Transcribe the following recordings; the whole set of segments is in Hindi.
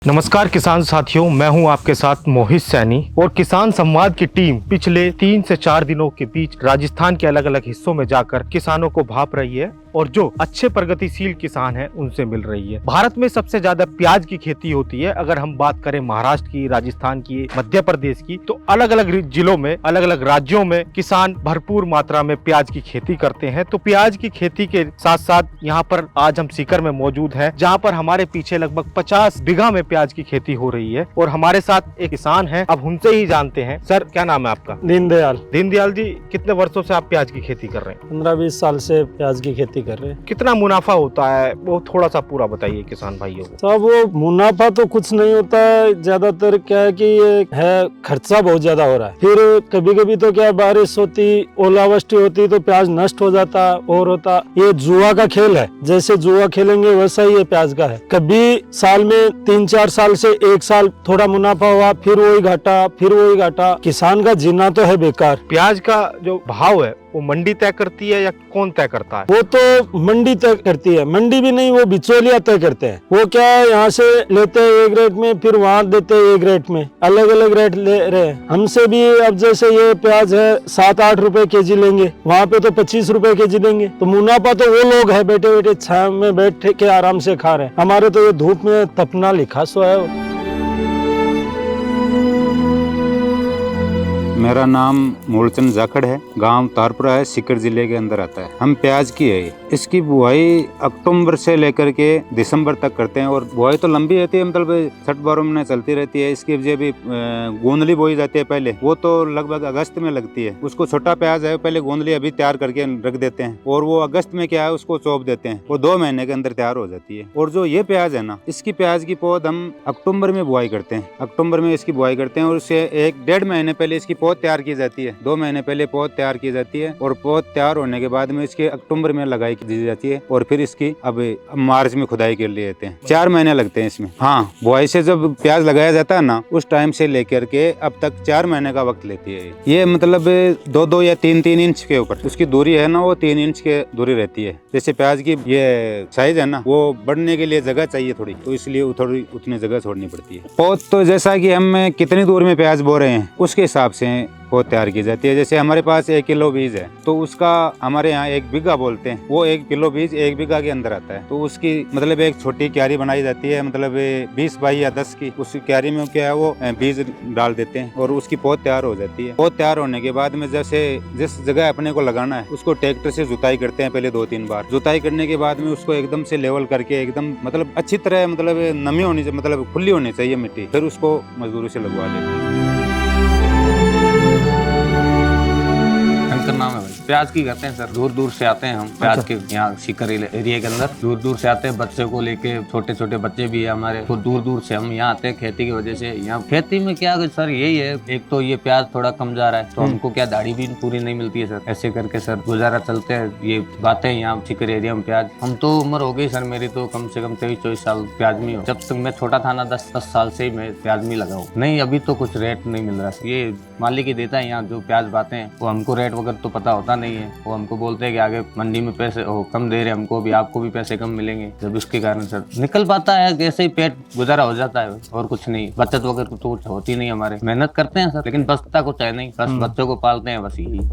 नमस्कार किसान साथियों, मैं हूं आपके साथ मोहित सैनी और किसान संवाद की टीम पिछले 3 से 4 दिनों के बीच राजस्थान के अलग अलग हिस्सों में जाकर किसानों को भाप रही है और जो अच्छे प्रगतिशील किसान हैं उनसे मिल रही है। भारत में सबसे ज्यादा प्याज की खेती होती है। अगर हम बात करें महाराष्ट्र की, राजस्थान की, मध्य प्रदेश की, तो अलग अलग जिलों में, अलग अलग राज्यों में किसान भरपूर मात्रा में प्याज की खेती करते हैं। तो प्याज की खेती के साथ साथ यहाँ पर आज हम सीकर में मौजूद हैं, जहाँ पर हमारे पीछे लगभग 50 बीघा में प्याज की खेती हो रही है और हमारे साथ एक किसान है। अब उनसे ही जानते हैं। सर, क्या नाम है आपका? दीनदयाल। दीनदयाल जी, कितने वर्षों से आप प्याज की खेती कर रहे हैं? 15-20 साल से प्याज की खेती कर रहे हैं। कितना मुनाफा होता है वो थोड़ा सा पूरा बताइए किसान भाइयों को। तो वो मुनाफा तो कुछ नहीं होता है, ज्यादातर क्या है कि ये है खर्चा बहुत ज्यादा हो रहा है। फिर कभी कभी तो क्या बारिश होती, ओलावृष्टि होती तो प्याज नष्ट हो जाता और होता। ये जुआ का खेल है, जैसे जुआ खेलेंगे वैसा ही ये प्याज का है। कभी साल में 3-4 साल से एक साल थोड़ा मुनाफा हुआ, फिर वही घाटा, फिर वही घाटा। किसान का जीना तो है बेकार। प्याज का जो भाव है वो मंडी तय करती है या कौन तय करता है? वो तो मंडी तय करती है। मंडी भी नहीं, वो बिचौलिया तय करते हैं। वो क्या है, यहाँ से लेते हैं एक रेट में, फिर वहाँ देते हैं एक रेट में। अलग अलग रेट ले रहे हैं हमसे भी। अब जैसे ये प्याज है 7-8 रुपए केजी लेंगे, वहाँ पे तो 25 रुपए केजी लेंगे। तो मुनाफा तो वो लोग है बैठे बैठे छाया में बैठ के आराम से खा रहे हैं। हमारे तो ये धूप में तपना लिखा सो है। मेरा नाम मूलचंद जाखड़ है। गांव तारपुरा है, सीकर जिले के अंदर आता है। हम प्याज की है, इसकी बुआई अक्टूबर से लेकर के दिसंबर तक करते हैं और बुआई तो लंबी रहती है, मतलब 6-12 महीने चलती रहती है। इसकी जो भी गोंदली बोई जाती है पहले, वो तो लगभग अगस्त में लगती है। उसको छोटा प्याज है, पहले गोंदली अभी तैयार करके रख देते हैं और वो अगस्त में क्या है उसको चौप देते हैं। वो 2 महीने के अंदर तैयार हो जाती है। और जो ये प्याज है ना, इसकी प्याज की पौध हम अक्टूबर में बुआई करते हैं। अक्टूबर में इसकी बुआई करते हैं और उससे 1-1.5 महीने पहले इसकी पौध तैयार की जाती है। 2 महीने पहले पौध तैयार की जाती है और पौध तैयार होने के बाद में इसके अक्टूबर में लगाई दी जाती है और फिर इसकी अब मार्च में खुदाई कर लिए जाते हैं। 4 महीने लगते हैं इसमें। हाँ, बुआई से जब प्याज लगाया जाता है ना, उस टाइम से लेकर के अब तक 4 महीने का वक्त लेती है। ये मतलब 2-2 या 3-3 इंच के ऊपर उसकी दूरी है ना, वो 3 इंच के दूरी रहती है। जैसे प्याज की ये साइज है ना, वो बढ़ने के लिए जगह चाहिए थोड़ी, तो इसलिए थोड़ी उतनी जगह छोड़नी पड़ती है। पौध तो जैसा कि हम कितनी दूर में प्याज बो रहे हैं उसके हिसाब से पौध तैयार की जाती है। जैसे हमारे पास 1 किलो बीज है तो उसका हमारे यहाँ 1 बीघा बोलते हैं। वो 1 किलो बीज 1 बीघा के अंदर आता है। तो उसकी मतलब एक छोटी क्यारी बनाई जाती है, मतलब 20 बाई या 10 की। उस क्यारी में क्या है वो बीज डाल देते हैं और उसकी पौध तैयार हो जाती है। पौध तैयार होने के बाद में जैसे जिस जगह अपने को लगाना है उसको ट्रैक्टर से जुताई करते हैं पहले 2-3 बार। जुताई करने के बाद में उसको एकदम से लेवल करके एकदम मतलब अच्छी तरह मतलब नमी होनी चाहिए, मतलब खुली होनी चाहिए मिट्टी, फिर उसको मजदूरी से लगवा लेते हैं। नाम है भाई, प्याज की करते हैं सर। दूर दूर से आते हैं हम प्याज के यहाँ सीकर एरिया के अंदर। दूर दूर से आते हैं, बच्चे को लेके, छोटे छोटे बच्चे भी है हमारे। तो दूर दूर से हम यहाँ आते हैं खेती की वजह से। यहाँ खेती में क्या सर यही है, एक तो ये प्याज थोड़ा कम जा रहा है तो हमको क्या दाढ़ी भी पूरी नहीं मिलती है सर। ऐसे करके सर गुजारा चलते हैं। ये बातें यहाँ सीकर एरिया में प्याज। हम तो उम्र हो गई सर मेरी तो कम से कम 23-24 साल प्याज में हो। जब तक मैं छोटा था ना 10 साल से ही मैं प्याज में लगा हूँ। नहीं, अभी तो कुछ रेट नहीं मिल रहा। ये मालिक ही देता है यहाँ जो प्याज बातें हैं, वो हमको रेट वगैरह तो पता होता नहीं है। वो हमको बोलते हैं कि आगे मंडी में पैसे कम दे रहे, हमको भी आपको भी पैसे कम मिलेंगे। जब इसके कारण सर निकल पाता है, ऐसे ही पेट गुजारा हो जाता है और कुछ नहीं। बचत वगैरह तो होती नहीं हमारे। मेहनत करते हैं सर लेकिन बचता कुछ है नहीं, बस बच्चों को पालते हैं, बस यही।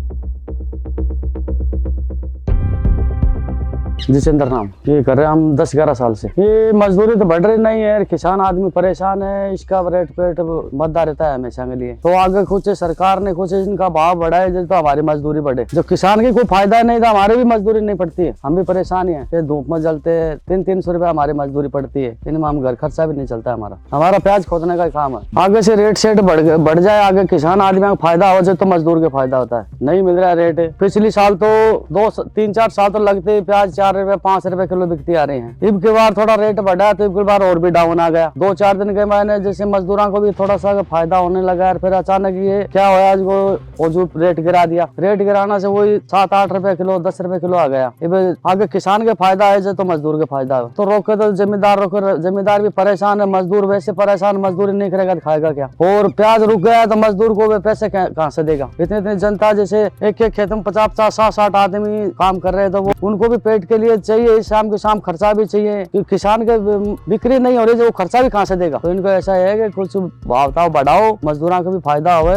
जितेंद्र नाम, ये कर रहे हैं हम 10-11 साल से। ये मजदूरी तो बढ़ रही नहीं है, किसान आदमी परेशान है। इसका रेट पेट बढ़ता रहता है हमेशा के लिए। तो आगे कुछ सरकार ने कुछ इनका भाव बढ़ाए तो हमारी मजदूरी बढ़े। जो किसान की कोई फायदा नहीं था, हमारी भी मजदूरी नहीं पड़ती है, हम भी परेशान है। ये धूप में जलते 300-300 रुपया हमारी मजदूरी पड़ती है, इनमें हम घर खर्चा भी नहीं चलता है हमारा प्याज खोदने का काम है। आगे से रेट सेट बढ़ जाए, आगे किसान आदमी का फायदा हो जाए तो मजदूर का फायदा होता है। नहीं मिल रहा है रेट। पिछली साल तो 2-3-4 साल तो लगते प्याज 4 रुपए 5 रुपए किलो बिकती आ रही है। इब के बार थोड़ा रेट बढ़ा तो इब के बार और भी डाउन आ गया। 2-4 दिन के मैंने जैसे मजदूरों को भी थोड़ा सा फायदा होने लगा। फिर अचानक ये क्या हुआ, आज वो रेट गिरा दिया। रेट गिराना से वही 7-8 रुपए किलो 10 रुपए किलो आ गया। इब आगे किसान के फायदा है तो मजदूर के फायदा है। तो रोके तो जमींदार भी परेशान है, मजदूर वैसे परेशान। मजदूरी नहीं करेगा तो खाएगा क्या? और प्याज रुक गया तो मजदूर को पैसे कहाँ से देगा? इतनी जनता, जैसे एक खेत में 50-60 आदमी काम कर रहे हैं तो वो उनको भी पेट के लिए लिए चाहिए, शाम के शाम खर्चा भी चाहिए, क्योंकि किसान के बिक्री नहीं हो रही, जो खर्चा भी कहाँ से देगा। तो इनको ऐसा है कि कुछ भाव ताव बढ़ाओ, मजदूरों को भी फायदा हो।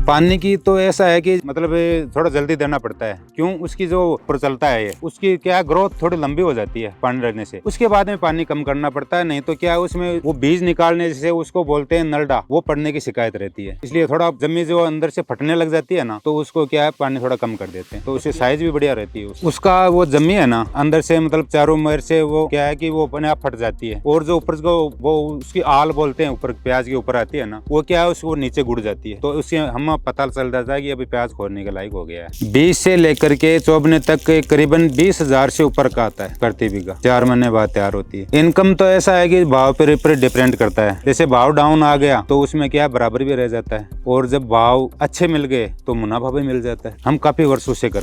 पानी की तो ऐसा है कि मतलब थोड़ा जल्दी देना पड़ता है। क्यों? उसकी जो प्रचलता है उसकी क्या ग्रोथ थोड़ी लंबी हो जाती है पानी रहने से, उसके बाद में पानी कम करना पड़ता है। नहीं तो क्या उसमें वो बीज निकालने से उसको बोलते हैं नलडा, वो पड़ने की शिकायत रहती है। इसलिए थोड़ा जमीन जो अंदर से फटने लग जाती है ना, तो उसको क्या है पानी थोड़ा कम कर देते हैं, तो उससे साइज भी बढ़िया रहती है। उसका वो जमी है ना अंदर से, मतलब चारों मेर से वो क्या है कि वो अपने आप फट जाती है। और जो ऊपर वो उसकी आल बोलते हैं, ऊपर प्याज के ऊपर आती है ना, वो क्या है उसको नीचे गुड़ जाती है। तो उससे हम पता चल जाता है कि अभी प्याज खोलने के लायक हो गया है। 20 से लेकर के 54 तक करीबन 20,000 से ऊपर का आता है प्रति बीघा। 4 महीने बाद तैयार होती है। इनकम तो ऐसा है कि भाव पर डिपेंड करता है। जैसे भाव डाउन आ गया तो उसमें क्या बराबर भी रह जाता है, और जब भाव अच्छे मिल गए तो मुनाफा भी मिल जाता है। हम काफी वर्षों से कर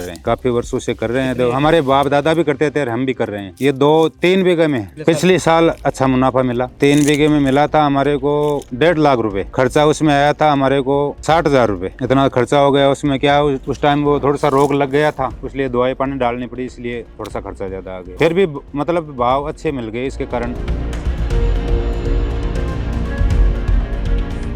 रहे हैं, तो हमारे बाप दादा भी करते थे और हम भी कर रहे हैं। ये 2-3 बीघे में पिछले साल अच्छा मुनाफा मिला। 3 बीघे में मिला था हमारे को 1.5 लाख रुपए। खर्चा उसमें आया था हमारे को 60,000 रुपए। इतना खर्चा हो गया। उसमें क्या उस टाइम वो थोड़ा सा रोग लग गया था, इसलिए दवाई पानी डालनी पड़ी, इसलिए थोड़ा सा खर्चा ज्यादा आ गया। फिर भी मतलब भाव अच्छे मिल गए इसके कारण।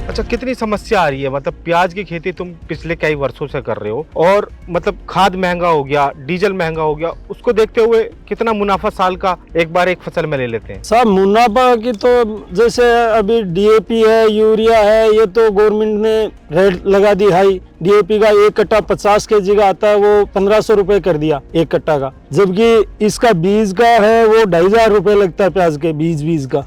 अच्छा, कितनी समस्या आ रही है? मतलब प्याज की खेती तुम पिछले कई वर्षों से कर रहे हो, और मतलब खाद महंगा हो गया, डीजल महंगा हो गया, उसको देखते हुए कितना मुनाफा साल का एक बार एक फसल में ले लेते हैं? साहब मुनाफा की तो जैसे अभी डीएपी है, यूरिया है, ये तो गवर्नमेंट ने रेट लगा दी हाई। डीएपी का 1 कट्टा 50 kg का आता है, वो 1500 रुपए कर दिया 1 कट्टा का। जबकि इसका बीज का है वो 2,500 रुपए लगता है प्याज के बीज का।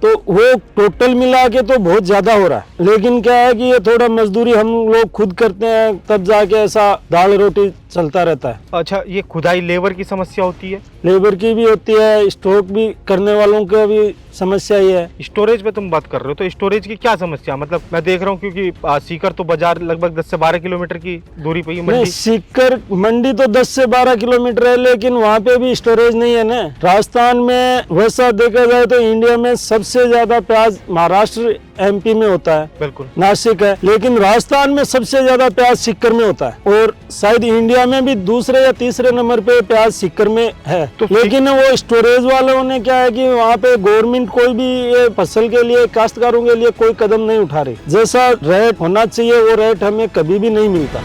तो वो टोटल मिला के तो बहुत ज्यादा हो रहा है। लेकिन क्या है कि ये थोड़ा मजदूरी हम लोग खुद करते हैं, तब जाके ऐसा दाल रोटी चलता रहता है। अच्छा, ये खुदाई लेबर की समस्या होती है? लेबर की भी होती है, स्टॉक भी करने वालों का भी समस्या ही है। स्टोरेज पे तुम बात कर रहे हो, तो स्टोरेज की क्या समस्या? मतलब मैं देख रहा हूँ क्योंकि सीकर तो बाजार लगभग 10 से 12 किलोमीटर की दूरी पे ही मंडी। सीकर मंडी तो 10 से 12 किलोमीटर है, लेकिन वहाँ पे भी स्टोरेज नहीं है ना। राजस्थान में वैसा देखा जाए तो इंडिया में सबसे ज्यादा प्याज महाराष्ट्र एमपी में होता है, बिल्कुल नासिक है, लेकिन राजस्थान में सबसे ज्यादा प्याज सीकर में होता है, और शायद इंडिया में भी दूसरे या तीसरे नंबर पे प्याज सीकर में है। तो लेकिन वो स्टोरेज वालों ने क्या है कि वहाँ पे गवर्नमेंट कोई भी ये फसल के लिए, काश्तकारों के लिए कोई कदम नहीं उठा रही। जैसा रेट होना चाहिए वो रेट हमें कभी भी नहीं मिलता।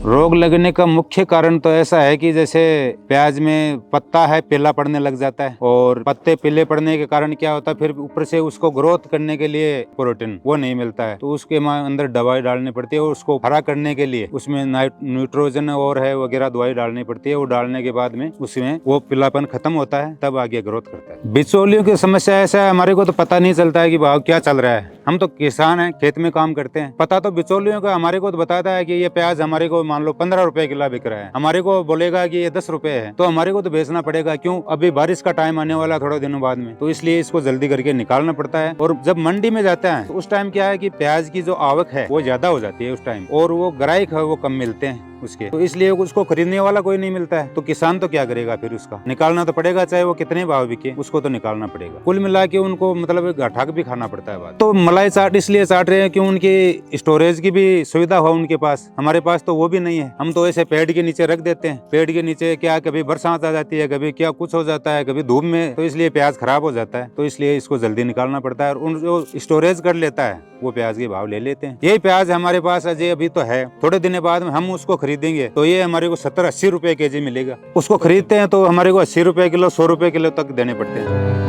रोग लगने का मुख्य कारण तो ऐसा है कि जैसे प्याज में पत्ता है पीला पड़ने लग जाता है, और पत्ते पीले पड़ने के कारण क्या होता है, फिर ऊपर से उसको ग्रोथ करने के लिए प्रोटीन वो नहीं मिलता है, तो उसके अंदर दवाई डालनी पड़ती है। और उसको हरा करने के लिए उसमें नाइट्रोजन और है वगैरह दवाई डालनी पड़ती है। वो डालने के बाद में उसमें वो पीलापन खत्म होता है, तब आगे ग्रोथ करता है। बिचौलियों की समस्या ऐसा है, हमारे को तो पता नहीं चलता है कि भाव क्या चल रहा है। हम तो किसान हैं, खेत में काम करते हैं। पता तो बिचौलियों का हमारे को तो बताता है कि ये प्याज हमारे को मान लो 15 रुपए किलो बिक रहा है, हमारे को बोलेगा कि ये 10 रुपए है, तो हमारे को तो बेचना पड़ेगा। क्यों? अभी बारिश का टाइम आने वाला थोड़ा दिनों बाद में, तो इसलिए इसको जल्दी करके निकालना पड़ता है। और जब मंडी में जाता है तो उस टाइम क्या है कि प्याज की जो आवक है वो ज्यादा हो जाती है उस टाइम, और वो ग्राहक है वो कम मिलते हैं उसके, तो इसलिए उसको खरीदने वाला कोई नहीं मिलता है। तो किसान तो क्या करेगा, फिर उसका निकालना तो पड़ेगा, चाहे वो कितने भाव बिके, उसको तो निकालना पड़ेगा। कुल मिला के उनको मतलब घाटा भी खाना पड़ता है। बात तो मलाई चाट इसलिए चाट रहे हैं कि उनकी स्टोरेज की भी सुविधा हो उनके पास, हमारे पास तो वो भी नहीं है। हम तो ऐसे पेड़ के नीचे रख देते हैं। पेड़ के नीचे क्या कभी बरसात आ जाती है, कभी क्या कुछ हो जाता है, कभी धूप में, तो इसलिए प्याज खराब हो जाता है। तो इसलिए इसको जल्दी निकालना पड़ता है, और उन जो स्टोरेज कर लेता है वो प्याज के भाव ले लेते हैं। यही प्याज हमारे पास अजय अभी तो है, थोड़े दिन बाद में हम उसको खरीदेंगे तो ये हमारे को 70-80 रुपए केजी मिलेगा। उसको खरीदते हैं तो हमारे को 80 रुपए किलो, 100 रुपए किलो तक देने पड़ते हैं।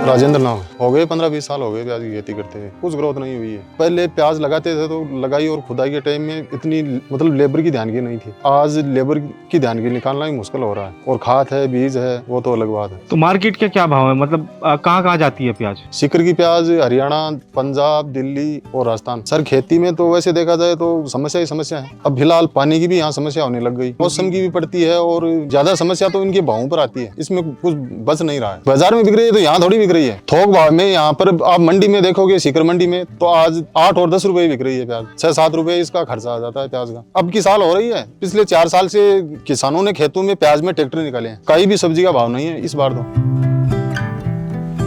राजेंद्र नाम हो गए 15-20 साल हो गए प्याज की खेती करते हुए, कुछ ग्रोथ नहीं हुई है। पहले प्याज लगाते थे तो लगाई और खुदाई के टाइम में इतनी मतलब लेबर की ध्यान की नहीं थी। आज लेबर की ध्यान की निकालना ही मुश्किल हो रहा है, और खाद है, बीज है, वो तो अलग बात है। तो मार्केट के क्या भाव है? मतलब कहाँ जाती है प्याज? सीकर की प्याज हरियाणा, पंजाब, दिल्ली और राजस्थान। सर खेती में तो वैसे देखा जाए तो समस्या ही समस्या है। अब फिलहाल पानी की भी यहाँ समस्या होने लग गई, मौसम की भी पड़ती है, और ज्यादा समस्या तो इनके भावों पर आती है। इसमें कुछ बच नहीं रहा है। बाजार में बिक रही है तो यहाँ थोड़ी बिक रही है। थोक भाव में यहाँ पर आप मंडी में देखोगे, सीकर मंडी में तो आज 8 और 10 रुपए बिक रही है प्याज। 6-7 रुपए इसका खर्चा आ जाता है प्याज का। अब की साल हो रही है, पिछले 4 साल से किसानों ने खेतों में प्याज में ट्रैक्टर निकाले हैं, कहीं भी सब्जी का भाव नहीं है इस बार। तो 20 से 25 साल हो गए प्याज की खेती करते हैं।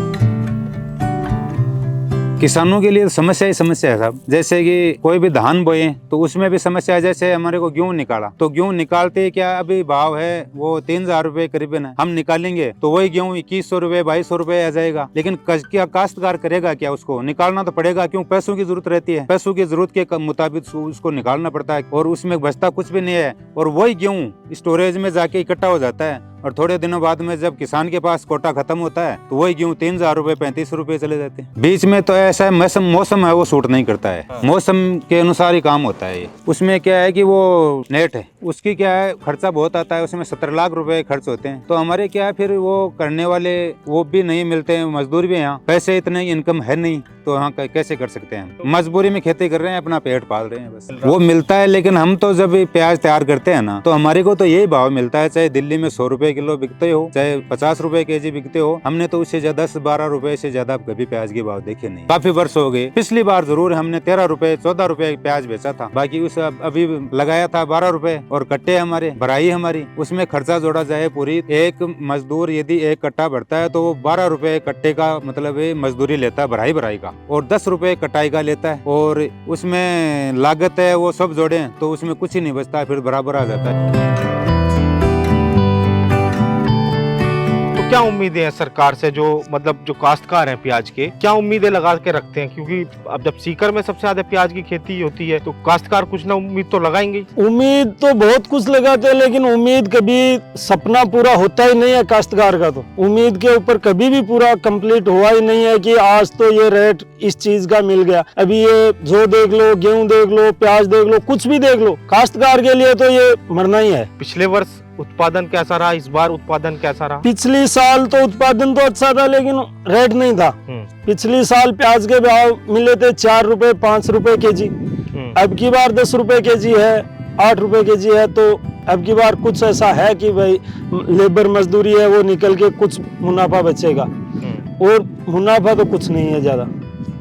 कुछ ग्रोथ नहीं हुई है। पहले प्याज हमारे को 70-80 रुपए किलो बिकता था। उसके बाद में 60-70 रुपए किलो तक देने पड़ते हैं। किसानों के लिए समस्या ही समस्या है साहब। जैसे कि कोई भी धान बोए तो उसमें भी समस्या है। जैसे हमारे को गेहूं निकाला तो गेहूं निकालते क्या अभी भाव है वो 3000 रुपए करीबन है, हम निकालेंगे तो वही गेहूं 2100 रुपए 2200 रुपए आ जाएगा। लेकिन क्या काश्तकार करेगा क्या? उसको निकालना तो पड़ेगा, क्यों? पैसों की जरूरत रहती है, पैसों की जरूरत के मुताबिक उसको निकालना पड़ता है और उसमें बचता कुछ भी नहीं है। और वही गेहूं स्टोरेज में जाके इकट्ठा हो जाता है और थोड़े दिनों बाद में जब किसान के पास कोटा खत्म होता है तो वही गेहूं 3000 रुपए 3500 रुपए चले जाते हैं। बीच में तो ऐसा है मौसम है वो सूट नहीं करता है, मौसम के अनुसार ही काम होता है ये। उसमें क्या है कि वो नेट है, उसकी क्या है खर्चा बहुत आता है, उसमें 17 लाख रुपए खर्च होते हैं। तो हमारे क्या है फिर वो करने वाले वो भी नहीं मिलते हैं, मजदूर भी यहाँ, पैसे इतने इनकम है नहीं तो यहाँ कैसे कर सकते हैं? मजबूरी में खेती कर रहे हैं, अपना पेट पाल रहे हैं बस। वो मिलता है लेकिन हम तो जब प्याज तैयार करते हैं ना तो हमारे को तो यही भाव मिलता है, चाहे दिल्ली में 100 रुपए किलो बिकते हो चाहे 50 रुपए केजी बिकते हो। हमने तो उससे ज्यादा 10-12 रुपए से ज्यादा कभी प्याज के भाव देखे नहीं। काफी वर्ष हो गए, पिछली बार जरूर हमने 13 रुपए 14 रुपए प्याज बेचा था, बाकी उस अभी लगाया था 12 रुपए। और कट्टे हमारे भराई हमारी, उसमें खर्चा जोड़ा जाए पूरी, एक मजदूर यदि एक कट्टा भरता है तो वो 12 रुपए कट्टे का मतलब मजदूरी लेता है भराई का, और 10 रुपए कटाई का लेता है। और उसमें लागत है वो सब जोड़े तो उसमें कुछ ही नहीं बचता, फिर बराबर आ जाता है। क्या उम्मीदें हैं सरकार से? जो मतलब जो काश्तकार हैं प्याज के, क्या उम्मीदें लगा के रखते हैं? क्योंकि अब जब सीकर में सबसे ज्यादा प्याज की खेती होती है तो काश्तकार कुछ ना उम्मीद तो लगाएंगे। उम्मीद तो बहुत कुछ लगाते हैं लेकिन उम्मीद कभी सपना पूरा होता ही नहीं है काश्तकार का। तो उम्मीद के ऊपर कभी भी पूरा कंप्लीट हुआ ही नहीं है कि आज तो ये रेट इस चीज का मिल गया। अभी ये जो देख लो, गेहूं देख लो, प्याज देख लो, कुछ भी देख लो, काश्तकार के लिए तो ये मरना ही है। पिछले वर्ष उत्पादन कैसा रहा? इस बार उत्पादन कैसा रहा? पिछली साल तो उत्पादन तो अच्छा था लेकिन रेट नहीं था। पिछली साल प्याज के भाव मिले थे 4 रुपए 5 रुपए केजी, अब की बार 10 रुपए केजी है, 8 रुपए केजी है। तो अब की बार कुछ ऐसा है कि भाई लेबर मजदूरी है वो निकल के कुछ मुनाफा बचेगा, और मुनाफा तो कुछ नहीं है ज्यादा।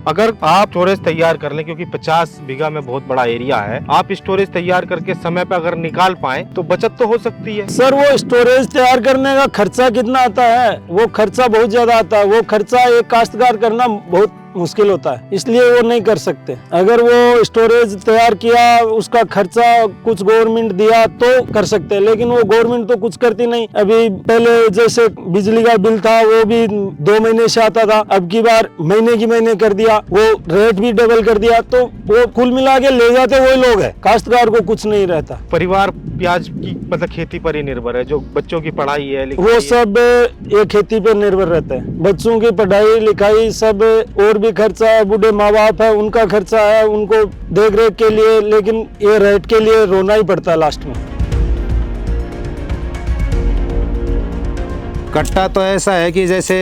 अगर आप स्टोरेज तैयार कर लें, क्योंकि 50 बीघा में बहुत बड़ा एरिया है, आप स्टोरेज तैयार करके समय पे अगर निकाल पाए तो बचत तो हो सकती है। सर वो स्टोरेज तैयार करने का खर्चा कितना आता है? वो खर्चा बहुत ज्यादा आता है। वो खर्चा एक काश्तकार करना बहुत मुश्किल होता है, इसलिए वो नहीं कर सकते। अगर वो स्टोरेज तैयार किया, उसका खर्चा कुछ गवर्नमेंट दिया तो कर सकते हैं, लेकिन वो गवर्नमेंट तो कुछ करती नहीं। अभी पहले जैसे बिजली का बिल था वो भी 2 महीने से आता था, अब की बार महीने की महीने कर दिया, वो रेट भी डबल कर दिया। तो वो कुल मिला के ले जाते वही लोग है, काश्तकार को कुछ नहीं रहता। परिवार प्याज की मतलब खेती पर ही निर्भर है, जो बच्चों की पढ़ाई है वो सब ये खेती पर निर्भर रहता है। बच्चों की पढ़ाई लिखाई सब, और भी खर्चा है, बूढ़े माँ बाप है उनका खर्चा है, उनको देख रेख के लिए, लेकिन ये रेट के लिए रोना ही पड़ता है लास्ट में। कट्टा तो ऐसा है कि जैसे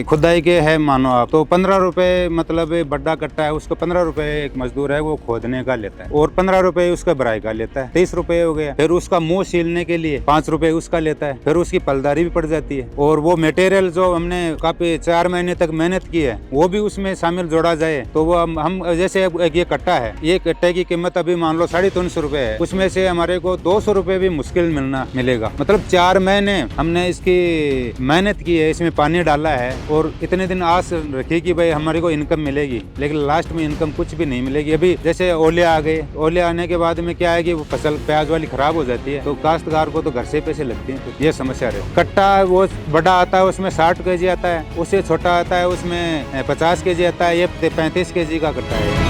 खुदाई के है मानो आप तो 15 रुपए मतलब बड़ा कट्टा है उसको 15 रुपए एक मजदूर है वो खोदने का लेता है, और 15 रुपए उसका भराई का लेता है, 30 रुपए हो गया। फिर उसका मुंह सीलने के लिए 5 रुपए उसका लेता है, फिर उसकी पलदारी भी पड़ जाती है। और वो मटेरियल जो हमने काफी 4 महीने तक मेहनत की है वो भी उसमें शामिल जोड़ा जाए तो वो हम जैसे एक ये कट्टा है, ये कट्टे की कीमत अभी मान लो 350 रुपए है, उसमें से हमारे को 200 रुपए भी मुश्किल मिलेगा। मतलब 4 महीने हमने इसकी मेहनत की है, इसमें पानी डाला है और इतने दिन आस रखी कि भाई हमारे को इनकम मिलेगी, लेकिन लास्ट में इनकम कुछ भी नहीं मिलेगी। अभी जैसे ओले आ गए, ओले आने के बाद में क्या है कि वो फसल प्याज वाली खराब हो जाती है तो काश्तकार को तो घर से पैसे लगते हैं, तो ये समस्या है। कट्टा वो बड़ा आता है उसमें 60 केजी आता है, उससे छोटा आता है उसमें 50 केजी आता है, ये 35 केजी का कट्टा है।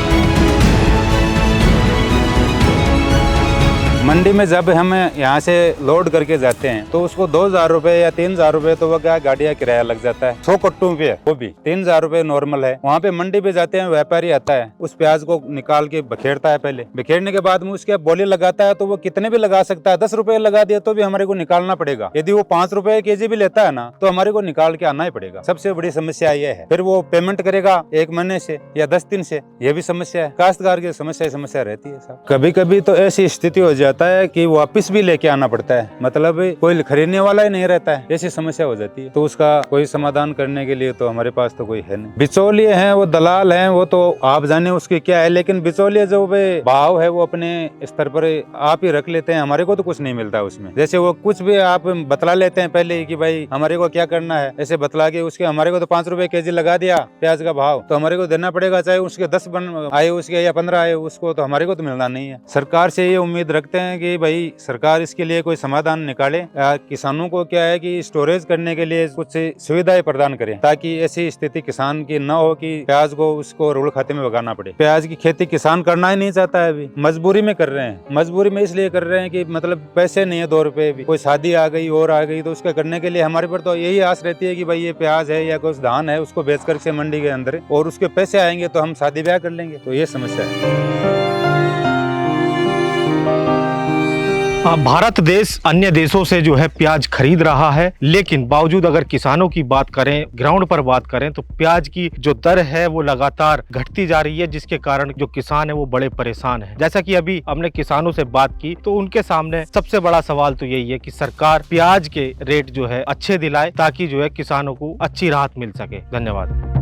मंडी में जब हम यहाँ से लोड करके जाते हैं तो उसको 2000 रुपए या 3000 रुपए तो वो क्या गाड़ियाँ किराया लग जाता है, 100 कट्टों पे वो भी 3000 रुपए नॉर्मल है। वहाँ पे मंडी पे जाते हैं, व्यापारी आता है उस प्याज को निकाल के बखेरता है, पहले बखेरने के बाद में उसके बोली लगाता है तो वो कितने भी लगा सकता है, 10 रुपए लगा दिया तो भी हमारे को निकालना पड़ेगा। यदि वो 5 रुपए केजी भी लेता है ना तो हमारे को निकाल के आना ही पड़ेगा। सबसे बड़ी समस्या ये है। फिर वो पेमेंट करेगा 1 महीने से या 10 दिन से, ये भी समस्या है। काश्तकार की समस्या रहती है। कभी कभी तो ऐसी स्थिति हो जाती होता है कि वापस भी लेके आना पड़ता है, मतलब कोई खरीदने वाला ही नहीं रहता है, ऐसी समस्या हो जाती है। तो उसका कोई समाधान करने के लिए तो हमारे पास तो कोई है नहीं। बिचौलिए हैं, वो दलाल हैं, वो तो आप जाने उसकी क्या है, लेकिन बिचौलिए जो भाव है वो अपने स्तर पर आप ही रख लेते हैं, हमारे को तो कुछ नहीं मिलता उसमें। जैसे वो कुछ भी आप बतला लेते हैं पहले कि भाई हमारे को क्या करना है, ऐसे बतला के उसके हमारे को तो 5 रुपए केजी लगा दिया प्याज का भाव, तो हमारे को देना पड़ेगा, चाहे उसके 10 आए उसके या 15 आए, उसको तो हमारे को तो मिलना नहीं है। सरकार से ये उम्मीद रखते हैं कि भाई सरकार इसके लिए कोई समाधान निकाले, किसानों को क्या है कि स्टोरेज करने के लिए कुछ सुविधाएं प्रदान करें, ताकि ऐसी स्थिति किसान की न हो कि प्याज को उसको रोड खाते में भगाना पड़े। प्याज की खेती किसान करना ही नहीं चाहता है, अभी मजबूरी में कर रहे हैं। मजबूरी में इसलिए कर रहे हैं कि मतलब पैसे नहीं है 2 रुपए भी, कोई शादी आ गई और आ गई तो उसका करने के लिए हमारे पर तो यही आस रहती है कि भाई ये प्याज है या कुछ धान है उसको बेच कर मंडी के अंदर और उसके पैसे आएंगे तो हम शादी ब्याह कर लेंगे, तो ये समस्या है। भारत देश अन्य देशों से जो है प्याज खरीद रहा है, लेकिन बावजूद अगर किसानों की बात करें, ग्राउंड पर बात करें, तो प्याज की जो दर है वो लगातार घटती जा रही है, जिसके कारण जो किसान है वो बड़े परेशान है। जैसा कि अभी हमने किसानों से बात की तो उनके सामने सबसे बड़ा सवाल तो यही है कि सरकार प्याज के रेट जो है अच्छे दिलाए, ताकि जो है किसानों को अच्छी राहत मिल सके। धन्यवाद।